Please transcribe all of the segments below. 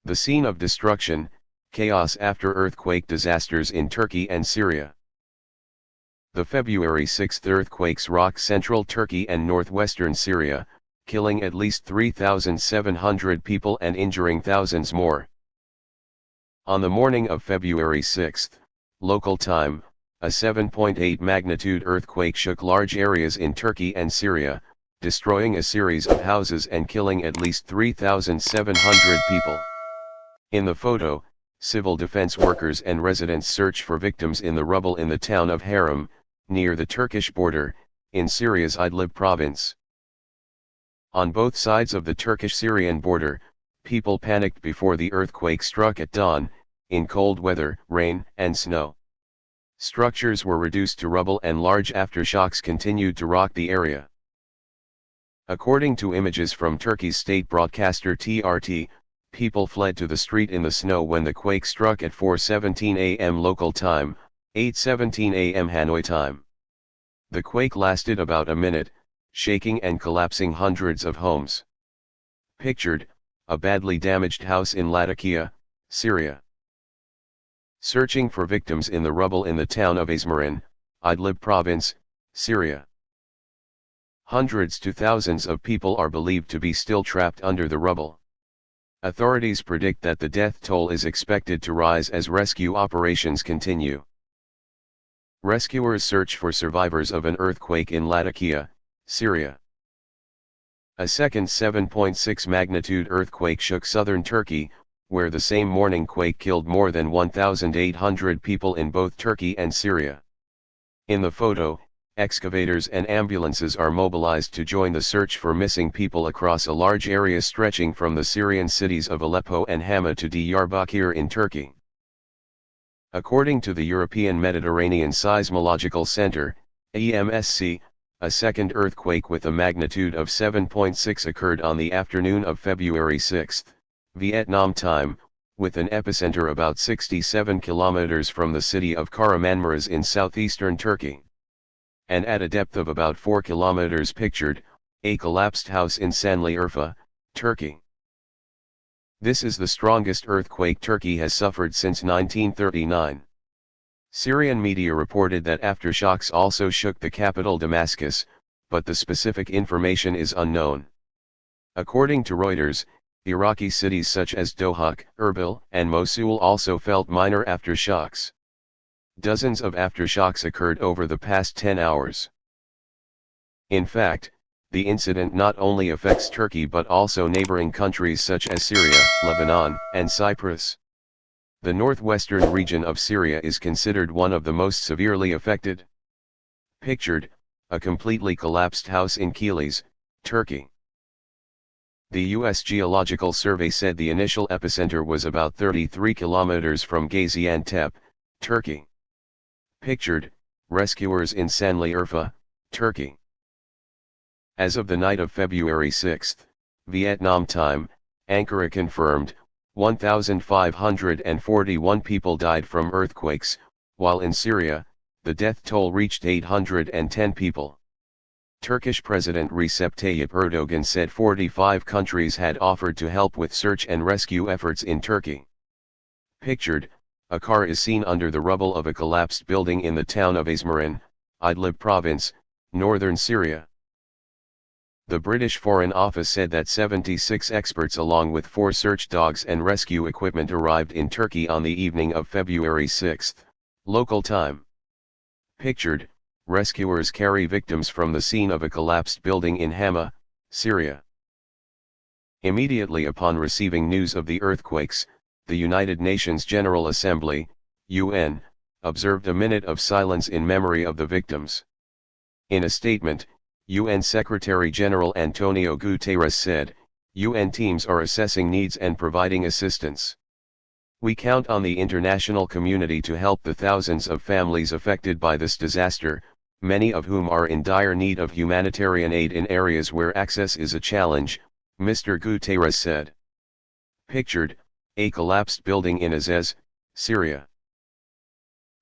The scene of destruction, chaos after earthquake disasters in Turkey and Syria. The February 6 earthquakes rocked central Turkey and northwestern Syria, killing at least 3,700 people and injuring thousands more. On the morning of February 6, local time, a 7.8 magnitude earthquake shook large areas in Turkey and Syria, destroying a series of houses and killing at least 3,700 people. In the photo, civil defense workers and residents search for victims in the rubble in the town of Haram, near the Turkish border, in Syria's Idlib province. On both sides of the Turkish-Syrian border, people panicked before the earthquake struck at dawn, in cold weather, rain, and snow. Structures were reduced to rubble and large aftershocks continued to rock the area. According to images from Turkey's state broadcaster TRT, people fled to the street in the snow when the quake struck at 4:17 a.m. local time, 8:17 a.m. Hanoi time. The quake lasted about a minute, shaking and collapsing hundreds of homes. Pictured, a badly damaged house in Latakia, Syria. Searching for victims in the rubble in the town of Izmarin, Idlib province, Syria. Hundreds to thousands of people are believed to be still trapped under the rubble. Authorities predict that the death toll is expected to rise as rescue operations continue. Rescuers search for survivors of an earthquake in Latakia, Syria. A second 7.6 magnitude earthquake shook southern Turkey, where the same morning quake killed more than 1,800 people in both Turkey and Syria. In the photo, excavators and ambulances are mobilized to join the search for missing people across a large area stretching from the Syrian cities of Aleppo and Hama to Diyarbakir in Turkey. According to the European Mediterranean Seismological Center, EMSC, a second earthquake with a magnitude of 7.6 occurred on the afternoon of February 6, Vietnam time, with an epicenter about 67 kilometers from the city of Kahramanmaraş in southeastern Turkey. And at a depth of about 4 kilometers pictured, a collapsed house in Şanlıurfa, Turkey. This is the strongest earthquake Turkey has suffered since 1939. Syrian media reported that aftershocks also shook the capital Damascus, but the specific information is unknown. According to Reuters, Iraqi cities such as Dohuk, Erbil, and Mosul also felt minor aftershocks. Dozens of aftershocks occurred over the past 10 hours. In fact, the incident not only affects Turkey but also neighboring countries such as Syria, Lebanon, and Cyprus. The northwestern region of Syria is considered one of the most severely affected. Pictured, a completely collapsed house in Kilis, Turkey. The U.S. Geological Survey said the initial epicenter was about 33 kilometers from Gaziantep, Turkey. Pictured, rescuers in Şanlıurfa, Turkey. As of the night of February 6, Vietnam time, Ankara confirmed, 1,541 people died from earthquakes, while in Syria, the death toll reached 810 people. Turkish President Recep Tayyip Erdogan said 45 countries had offered to help with search and rescue efforts in Turkey. Pictured, a car is seen under the rubble of a collapsed building in the town of Izmarin, Idlib province, northern Syria. The British Foreign Office said that 76 experts along with 4 search dogs and rescue equipment arrived in Turkey on the evening of February 6, local time. Pictured, rescuers carry victims from the scene of a collapsed building in Hama, Syria. Immediately upon receiving news of the earthquakes, the United Nations General Assembly, UN, observed a minute of silence in memory of the victims. In a statement, UN Secretary-General Antonio Guterres said, UN teams are assessing needs and providing assistance. We count on the international community to help the thousands of families affected by this disaster, many of whom are in dire need of humanitarian aid in areas where access is a challenge, Mr. Guterres said. Pictured, a collapsed building in Aziz, Syria.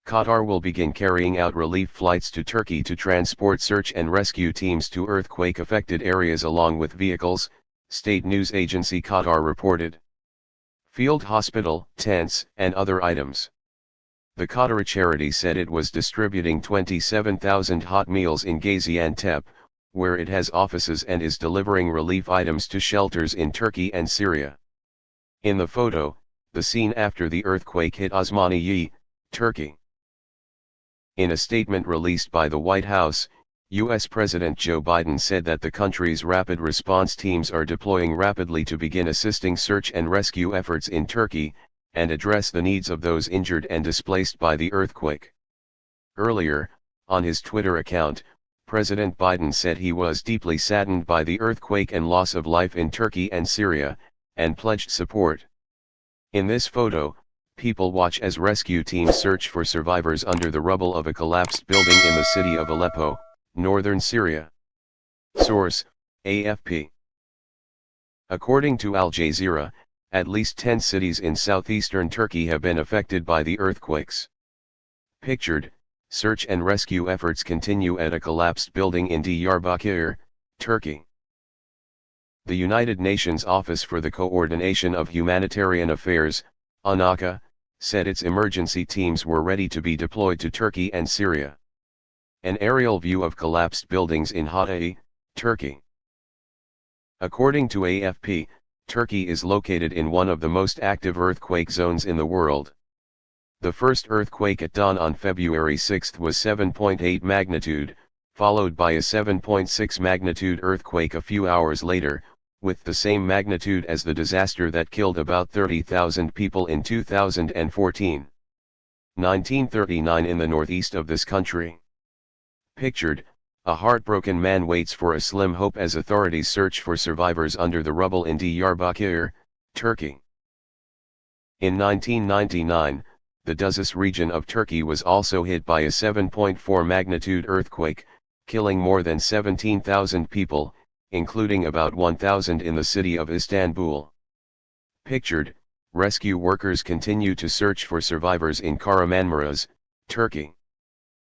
Qatar will begin carrying out relief flights to Turkey to transport search and rescue teams to earthquake-affected areas along with vehicles, state news agency Qatar reported. field hospital, tents, and other items. The Qatari charity said it was distributing 27,000 hot meals in Gaziantep, where it has offices, and is delivering relief items to shelters in Turkey and Syria. In the photo, the scene after the earthquake hit Osmaniye, Turkey. In a statement released by the White House, U.S. President Joe Biden said that the country's rapid response teams are deploying rapidly to begin assisting search and rescue efforts in Turkey, and address the needs of those injured and displaced by the earthquake. Earlier, on his Twitter account, President Biden said he was deeply saddened by the earthquake and loss of life in Turkey and Syria, and pledged support. In this photo, people watch as rescue teams search for survivors under the rubble of a collapsed building in the city of Aleppo, northern Syria. Source: AFP. According to Al Jazeera, at least 10 cities in southeastern Turkey have been affected by the earthquakes. Pictured, search and rescue efforts continue at a collapsed building in Diyarbakir, Turkey. The United Nations Office for the Coordination of Humanitarian Affairs, UNOCHA, said its emergency teams were ready to be deployed to Turkey and Syria. An aerial view of collapsed buildings in Hatay, Turkey. According to AFP, Turkey is located in one of the most active earthquake zones in the world. The first earthquake at dawn on February 6 was 7.8 magnitude, followed by a 7.6 magnitude earthquake a few hours later, with the same magnitude as the disaster that killed about 30,000 people in 2014. 1939 in the northeast of this country. Pictured, a heartbroken man waits for a slim hope as authorities search for survivors under the rubble in Diyarbakir, Turkey. In 1999, the Duzes region of Turkey was also hit by a 7.4 magnitude earthquake, killing more than 17,000 people, including about 1,000 in the city of Istanbul. Pictured, rescue workers continue to search for survivors in Kahramanmaraş, Turkey.